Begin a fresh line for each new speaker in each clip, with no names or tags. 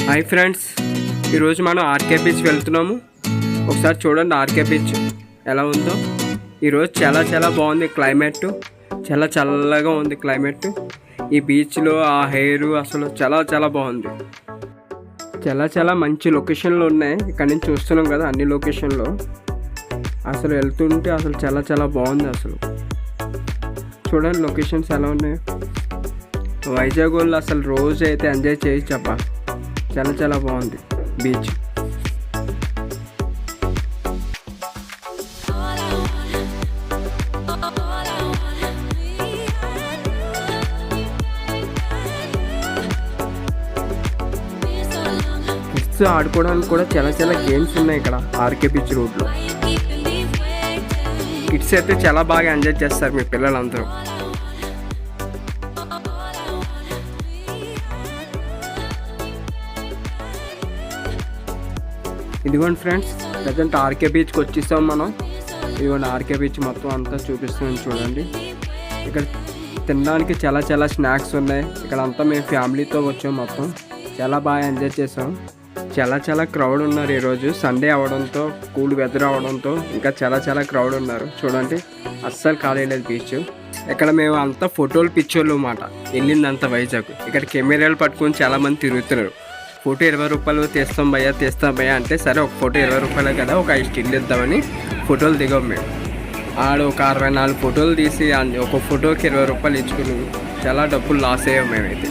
Hi friends, ఈరోజు మనం RK beach వెళ్తున్నాము. ఒకసారి చూడండి ఆర్కే బీచ్ ఎలా ఉందో. ఈరోజు చాలా బాగుంది క్లైమేట్, చాలా చల్లగా ఉంది క్లైమేట్. ఈ బీచ్లో ఆ హెయిర్ అసలు చాలా బాగుంది. చాలా మంచి లొకేషన్లు ఉన్నాయి. ఇక్కడ నుంచి చూస్తున్నాం కదా, అన్ని లొకేషన్లో అసలు వెళ్తుంటే అసలు చాలా బాగుంది. అసలు చూడండి లొకేషన్స్ ఎలా ఉన్నాయి. వైజాగ్ వాళ్ళు అసలు రోజు అయితే ఎంజాయ్ చేయొచ్చు అబ్బా. చాలా బాగుంది బీచ్. కిడ్స్ ఆడుకోవడానికి కూడా చాలా గేమ్స్ ఉన్నాయి ఇక్కడ ఆర్కే బీచ్ రోడ్లో. కిడ్స్ అయితే చాలా బాగా ఎంజాయ్ చేస్తారు మీ పిల్లలందరూ. ఇదిగోండి ఫ్రెండ్స్, ప్రజెంట్ ఆర్కే బీచ్కి వచ్చేసాం మనం. ఇదిగోండి ఆర్కే బీచ్ మొత్తం అంతా చూపిస్తుంది చూడండి. ఇక్కడ తినడానికి చాలా స్నాక్స్ ఉన్నాయి. ఇక్కడ అంతా మేము ఫ్యామిలీతో వచ్చాం. మొత్తం చాలా బాగా ఎంజాయ్ చేసాం. చాలా క్రౌడ్ ఉన్నారు ఈరోజు. సండే అవడంతో, కూల్ వెదర్ అవడంతో ఇంకా చాలా క్రౌడ్ ఉన్నారు. చూడండి అస్సలు ఖాళీ లేదు బీచ్. ఇక్కడ మేము అంతా ఫోటోలు పిచ్చోళ్ళు అన్నమాట. వెళ్ళిందంతా వైజాగ్. ఇక్కడ కెమెరాలు పట్టుకొని చాలామంది తిరుగుతున్నారు. ఫోటో 20 రూపాయలు తీస్తాం భయ్యా అంటే, సరే ఒక ఫోటో 20 రూపాయలే కదా, ఒక 5 స్టిల్ ఇద్దామని ఫోటోలు దిగాం మేము. ఒక 64 ఫోటోలు తీసి ఒక ఫోటోకి 20 రూపాయలు ఇచ్చుకుని చాలా డబ్బులు లాస్ అయ్యాం మేమైతే.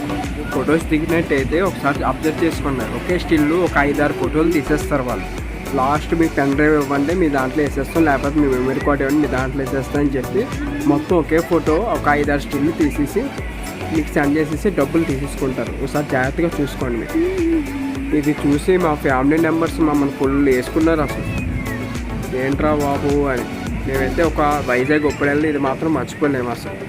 ఫొటోస్ దిగినట్టయితే ఒకసారి అబ్జర్వ్ చేసుకున్నారు, ఒకే స్టిల్ ఒక 5-6 ఫోటోలు తీసేస్తారు వాళ్ళు. లాస్ట్ మీకు పెన్ డ్రైవ్ ఇవ్వండి, మీ దాంట్లో వేసేస్తాం, లేకపోతే మీ మెమరీ కార్డ్ ఇవ్వండి, మీ దాంట్లో వేసేస్తాం అని చెప్పి మొత్తం ఒకే ఫోటో ఒక 5-6 స్టిల్ తీసేసి మీకు సెండ్ చేసేసి డబ్బులు తీసేసుకుంటారు. ఒకసారి జాగ్రత్తగా చూసుకోండి. మీకు ఇది చూసి మా ఫ్యామిలీ మెంబర్స్ మమ్మల్ని ఫుల్ వేసుకున్నారు. అసలు ఏంట్రా బాబు అని. మేమైతే ఒక వైజాగ్ ఒప్పుడు వెళ్ళి ఇది మాత్రం మర్చిపోలేము అసలు.